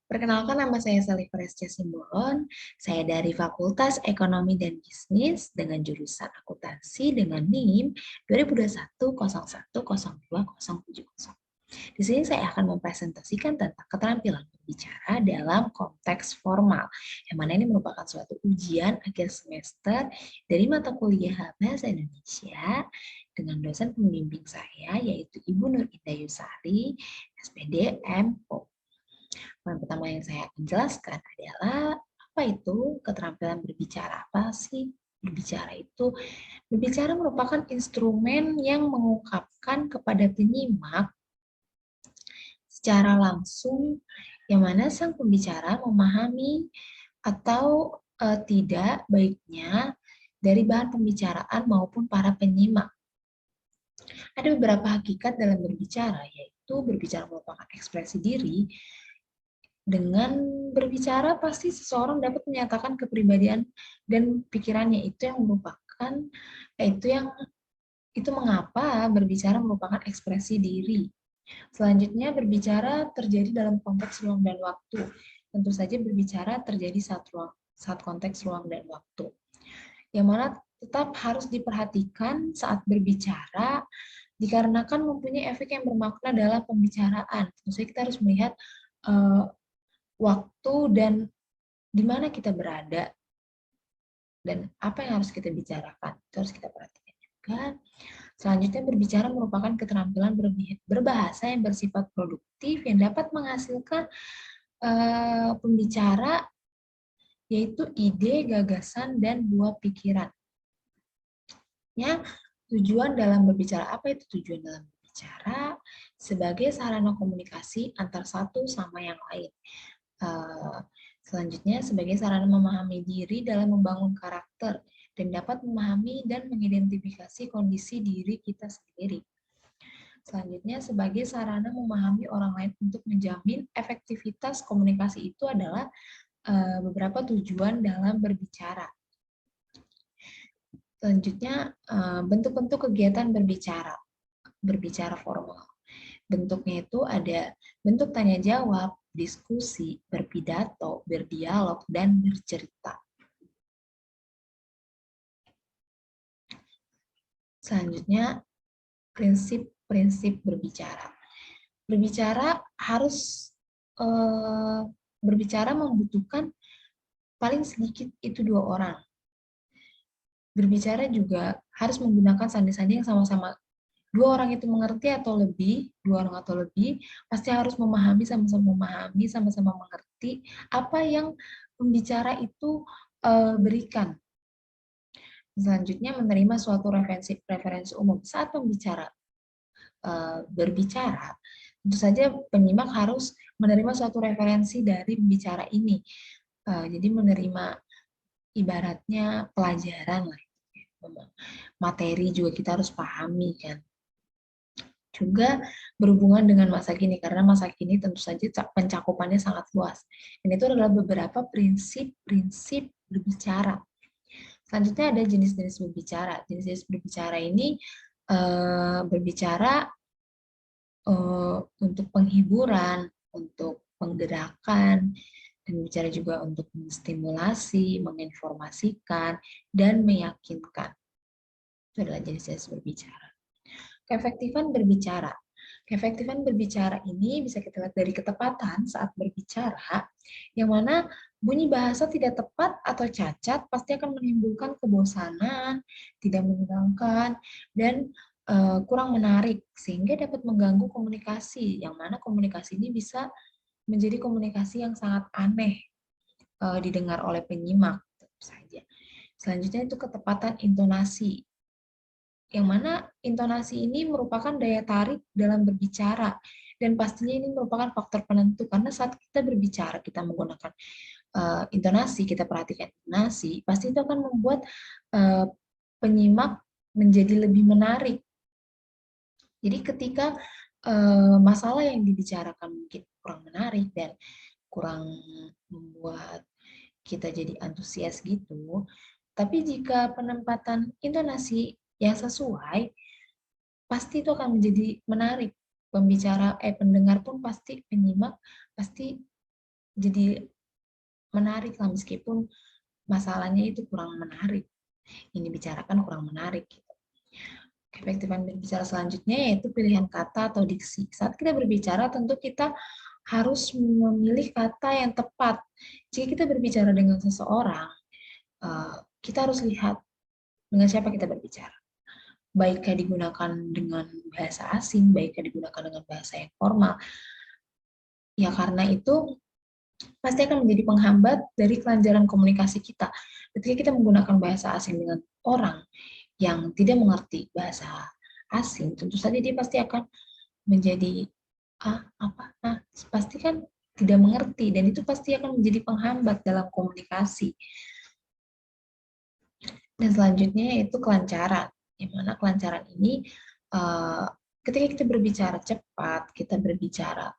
Perkenalkan, nama saya Salih Prestia Simbolon. Saya dari Fakultas Ekonomi dan Bisnis dengan jurusan akuntansi dengan NIM 2021 01 02 070. Di sini saya akan mempresentasikan tentang keterampilan berbicara dalam konteks formal, yang mana ini merupakan suatu ujian akhir semester dari mata kuliah Bahasa Indonesia dengan dosen pembimbing saya, yaitu Ibu Nur Indah Yusari, SPD MO. Poin pertama yang saya akan jelaskan adalah apa itu keterampilan berbicara. Apa sih berbicara itu? Berbicara merupakan instrumen yang mengungkapkan kepada penyimak secara langsung yang mana sang pembicara memahami atau tidak baiknya dari bahan pembicaraan maupun para penyimak. Ada beberapa hakikat dalam berbicara, yaitu berbicara merupakan ekspresi diri. Dengan berbicara pasti seseorang dapat menyatakan kepribadian dan pikirannya, itu yang merupakan itu mengapa berbicara merupakan ekspresi diri. Selanjutnya, berbicara terjadi dalam konteks ruang dan waktu. Tentu saja berbicara terjadi saat konteks ruang dan waktu. Yang mana tetap harus diperhatikan saat berbicara dikarenakan mempunyai efek yang bermakna dalam pembicaraan. Tentu saja kita harus melihat waktu dan di mana kita berada dan apa yang harus kita bicarakan. Itu harus kita perhatikan juga. Selanjutnya, berbicara merupakan keterampilan berbahasa yang bersifat produktif yang dapat menghasilkan pembicara, yaitu ide, gagasan, dan buah pikiran. Ya, tujuan dalam berbicara, apa itu tujuan dalam berbicara? Sebagai sarana komunikasi antar satu sama yang lain. Selanjutnya, sebagai sarana memahami diri dalam membangun karakter dan dapat memahami dan mengidentifikasi kondisi diri kita sendiri. Selanjutnya, sebagai sarana memahami orang lain untuk menjamin efektivitas komunikasi. Itu adalah beberapa tujuan dalam berbicara. Selanjutnya, bentuk-bentuk kegiatan berbicara formal. Bentuknya itu ada bentuk tanya jawab, diskusi, berpidato, berdialog, dan bercerita. Selanjutnya, prinsip-prinsip berbicara. Berbicara membutuhkan paling sedikit itu 2 orang. Berbicara juga harus menggunakan sandi-sandi yang sama-sama 2 orang itu mengerti atau lebih, 2 orang atau lebih, pasti harus sama-sama mengerti apa yang pembicara itu berikan. Selanjutnya, menerima suatu referensi umum. Saat pembicara berbicara, tentu saja penyimak harus menerima suatu referensi dari pembicara ini. Jadi menerima ibaratnya pelajaran lah. Materi juga kita harus pahami kan. Juga berhubungan dengan masa kini, karena masa kini tentu saja pencakupannya sangat luas. Dan itu adalah beberapa prinsip-prinsip berbicara. Selanjutnya ada jenis-jenis berbicara. Jenis-jenis berbicara ini berbicara untuk penghiburan, untuk penggerakan, dan bicara juga untuk menstimulasi, menginformasikan, dan meyakinkan. Itu adalah jenis-jenis berbicara. Keefektifan berbicara. Keefektifan berbicara ini bisa kita lihat dari ketepatan saat berbicara, yang mana bunyi bahasa tidak tepat atau cacat pasti akan menimbulkan kebosanan, tidak menyenangkan, dan kurang menarik, sehingga dapat mengganggu komunikasi, yang mana komunikasi ini bisa menjadi komunikasi yang sangat aneh didengar oleh penyimak, tentu saja. Selanjutnya itu ketepatan intonasi, yang mana intonasi ini merupakan daya tarik dalam berbicara, dan pastinya ini merupakan faktor penentu, karena saat kita berbicara, kita menggunakan intonasi, kita perhatikan intonasi, pasti itu akan membuat penyimak menjadi lebih menarik. Jadi ketika masalah yang dibicarakan mungkin kurang menarik dan kurang membuat kita jadi antusias gitu, tapi jika penempatan intonasi yang sesuai, pasti itu akan menjadi menarik. Pendengar pun pasti, penyimak pasti jadi menarik lah, meskipun masalahnya itu kurang menarik. Ini bicarakan kurang menarik. Gitu. Keefektifan berbicara selanjutnya yaitu pilihan kata atau diksi. Saat kita berbicara, tentu kita harus memilih kata yang tepat. Jika kita berbicara dengan seseorang, kita harus lihat dengan siapa kita berbicara. Baiknya digunakan dengan bahasa asing, baiknya digunakan dengan bahasa yang formal. Ya karena itu pasti akan menjadi penghambat dari kelancaran komunikasi kita. Ketika kita menggunakan bahasa asing dengan orang yang tidak mengerti bahasa asing, tentu saja dia pasti akan menjadi pasti kan tidak mengerti, dan itu pasti akan menjadi penghambat dalam komunikasi. Dan selanjutnya yaitu kelancaran, di mana kelancaran ini ketika kita berbicara cepat, kita berbicara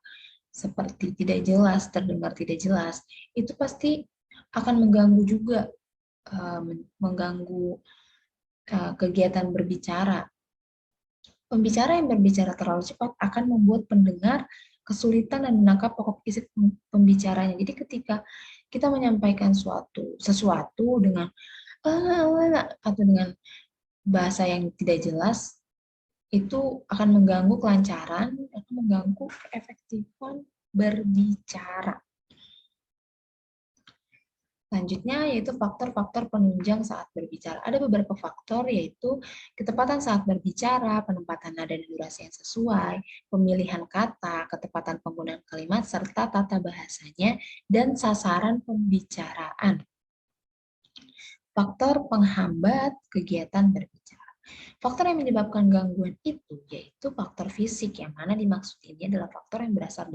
seperti tidak jelas, terdengar tidak jelas, itu pasti akan mengganggu juga, mengganggu kegiatan berbicara. Pembicara yang berbicara terlalu cepat akan membuat pendengar kesulitan dan menangkap pokok isi pembicaranya. Jadi ketika kita menyampaikan sesuatu dengan atau dengan bahasa yang tidak jelas, itu akan mengganggu kelancaran, akan mengganggu keefektifan berbicara. Selanjutnya yaitu faktor-faktor penunjang saat berbicara. Ada beberapa faktor yaitu ketepatan saat berbicara, penempatan nada dan durasi yang sesuai, pemilihan kata, ketepatan penggunaan kalimat, serta tata bahasanya, dan sasaran pembicaraan. Faktor penghambat kegiatan berbicara. Faktor yang menyebabkan gangguan itu yaitu faktor fisik, yang mana dimaksud ini adalah faktor yang berasal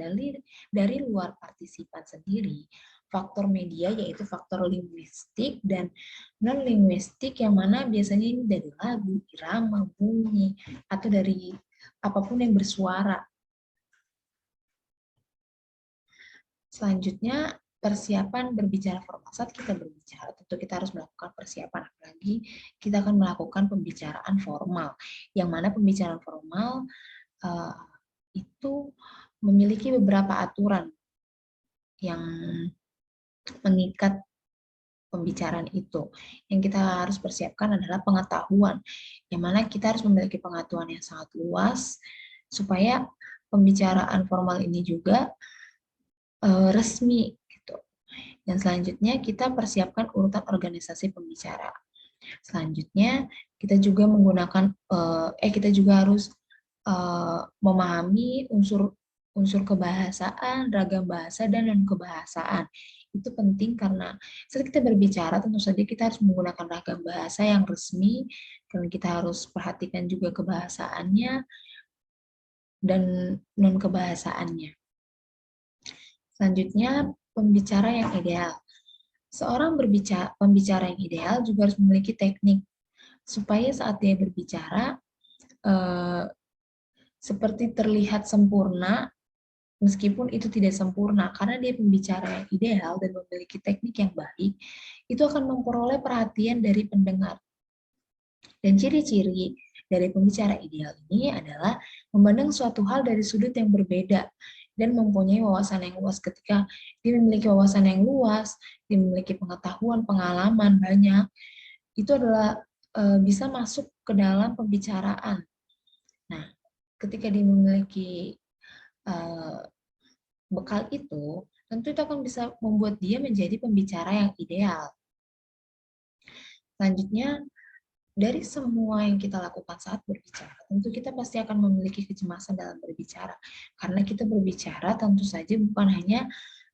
dari luar partisipan sendiri. Faktor media yaitu faktor linguistik dan non-linguistik, yang mana biasanya ini dari lagu, irama, bunyi, atau dari apapun yang bersuara. Selanjutnya, persiapan berbicara formal. Saat kita berbicara, tentu kita harus melakukan persiapan, apalagi kita akan melakukan pembicaraan formal, yang mana pembicaraan formal itu memiliki beberapa aturan yang mengikat pembicaraan itu. Yang kita harus persiapkan adalah pengetahuan, yang mana kita harus memiliki pengetahuan yang sangat luas, supaya pembicaraan formal ini juga resmi. Gitu. Dan selanjutnya kita persiapkan urutan organisasi pembicara. Selanjutnya kita juga menggunakan, kita juga harus memahami unsur kebahasaan, ragam bahasa, dan non-kebahasaan. Itu penting karena saat kita berbicara tentu saja kita harus menggunakan ragam bahasa yang resmi, karena kita harus perhatikan juga kebahasaannya dan non-kebahasaannya. Selanjutnya, pembicara yang ideal. Seorang pembicara yang ideal juga harus memiliki teknik supaya saat dia berbicara seperti terlihat sempurna, meskipun itu tidak sempurna, karena dia pembicara yang ideal dan memiliki teknik yang baik, itu akan memperoleh perhatian dari pendengar. Dan ciri-ciri dari pembicara ideal ini adalah memandang suatu hal dari sudut yang berbeda dan mempunyai wawasan yang luas. Ketika dia memiliki wawasan yang luas, dia memiliki pengetahuan, pengalaman banyak, itu adalah bisa masuk ke dalam pembicaraan. Nah, ketika dia memiliki bekal itu, tentu itu akan bisa membuat dia menjadi pembicara yang ideal. Selanjutnya, dari semua yang kita lakukan saat berbicara, tentu kita pasti akan memiliki kecemasan dalam berbicara. Karena kita berbicara tentu saja bukan hanya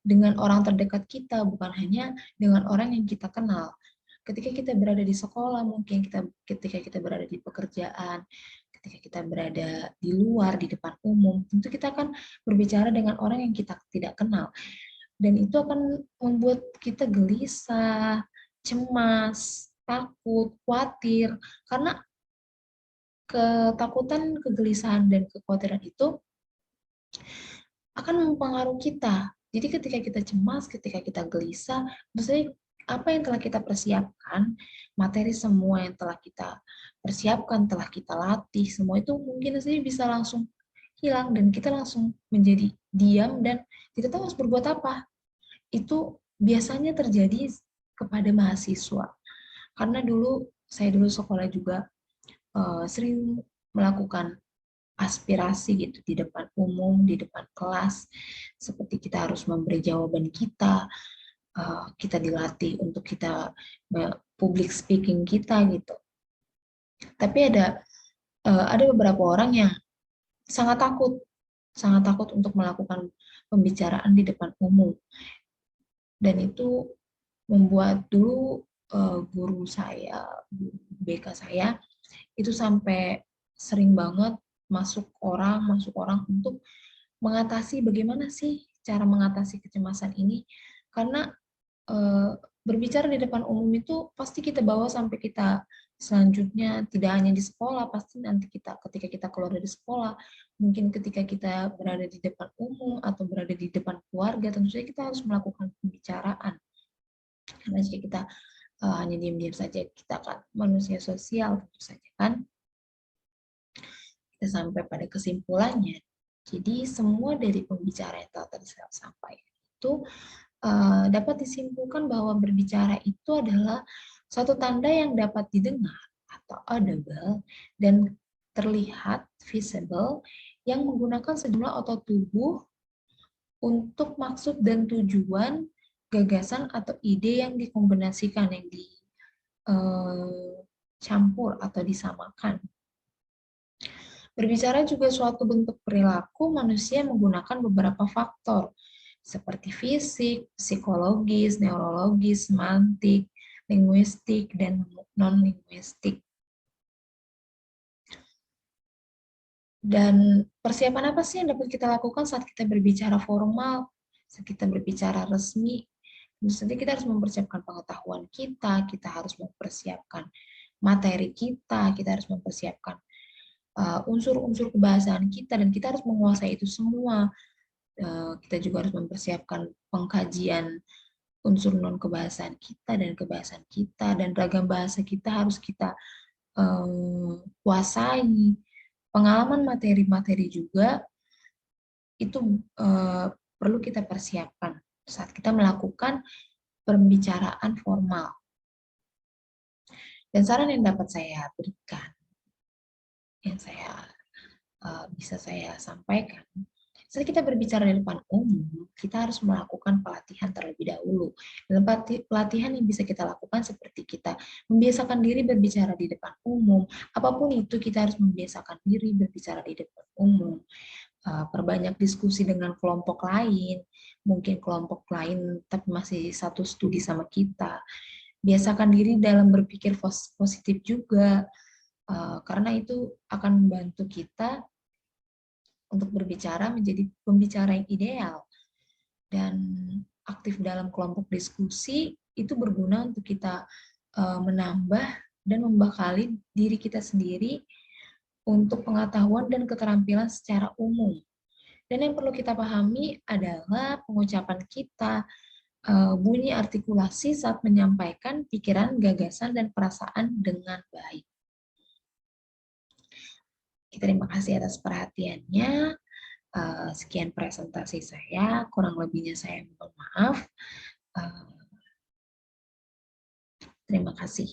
dengan orang terdekat kita, bukan hanya dengan orang yang kita kenal. Ketika kita berada di sekolah, mungkin ketika kita berada di pekerjaan, ketika kita berada di luar, di depan umum, tentu kita akan berbicara dengan orang yang kita tidak kenal. Dan itu akan membuat kita gelisah, cemas, takut, khawatir, karena ketakutan, kegelisahan, dan kekhawatiran itu akan mempengaruhi kita. Jadi ketika kita cemas, ketika kita gelisah, maksudnya apa yang telah kita persiapkan, materi semua yang telah kita persiapkan, telah kita latih, semua itu mungkin saja bisa langsung hilang dan kita langsung menjadi diam dan tidak tahu harus berbuat apa. itu biasanya terjadi kepada mahasiswa. Karena saya dulu sekolah juga sering melakukan aspirasi gitu di depan umum, di depan kelas, seperti kita harus memberi jawaban kita, kita dilatih untuk kita public speaking kita gitu. Tapi ada beberapa orang yang sangat takut untuk melakukan pembicaraan di depan umum, dan itu membuat dulu guru saya, BK saya, itu sampai sering banget masuk orang untuk mengatasi bagaimana sih cara mengatasi kecemasan ini, karena berbicara di depan umum itu pasti kita bawa sampai kita selanjutnya, tidak hanya di sekolah, pasti nanti ketika kita keluar dari sekolah, mungkin ketika kita berada di depan umum atau berada di depan keluarga, tentu saja kita harus melakukan pembicaraan. Karena jika kita hanya diam-diam saja, kita kan manusia sosial tentu saja kan. Kita sampai pada kesimpulannya, jadi semua dari pembicaraan yang tadi saya sampaikan itu dapat disimpulkan bahwa berbicara itu adalah suatu tanda yang dapat didengar atau audible dan terlihat visible yang menggunakan sejumlah otot tubuh untuk maksud dan tujuan gagasan atau ide yang dikombinasikan, yang dicampur atau disamakan. Berbicara juga suatu bentuk perilaku manusia menggunakan beberapa faktor, seperti fisik, psikologis, neurologis, semantik, linguistik, dan non-linguistik. Dan persiapan apa sih yang dapat kita lakukan saat kita berbicara formal, saat kita berbicara resmi? Tentu saja kita harus mempersiapkan pengetahuan kita harus mempersiapkan materi kita harus mempersiapkan unsur-unsur kebahasaan kita, dan kita harus menguasai itu semua. Kita juga harus mempersiapkan pengkajian unsur non-kebahasaan kita dan kebahasaan kita, dan ragam bahasa kita harus kita kuasai. Pengalaman materi-materi juga itu perlu kita persiapkan saat kita melakukan pembicaraan formal. Dan saran yang dapat saya berikan, yang bisa saya sampaikan, saat kita berbicara di depan umum, kita harus melakukan pelatihan terlebih dahulu. Dalam pelatihan yang bisa kita lakukan seperti kita membiasakan diri berbicara di depan umum, apapun itu kita harus membiasakan diri berbicara di depan umum. Perbanyak diskusi dengan kelompok lain, mungkin kelompok lain tapi masih satu studi sama kita. Biasakan diri dalam berpikir positif juga, karena itu akan membantu kita untuk berbicara menjadi pembicara yang ideal. Dan aktif dalam kelompok diskusi itu berguna untuk kita menambah dan membekali diri kita sendiri untuk pengetahuan dan keterampilan secara umum. Dan yang perlu kita pahami adalah pengucapan kita, bunyi artikulasi saat menyampaikan pikiran, gagasan, dan perasaan dengan baik. Terima kasih atas perhatiannya. Sekian presentasi saya, kurang lebihnya saya mohon maaf. Terima kasih.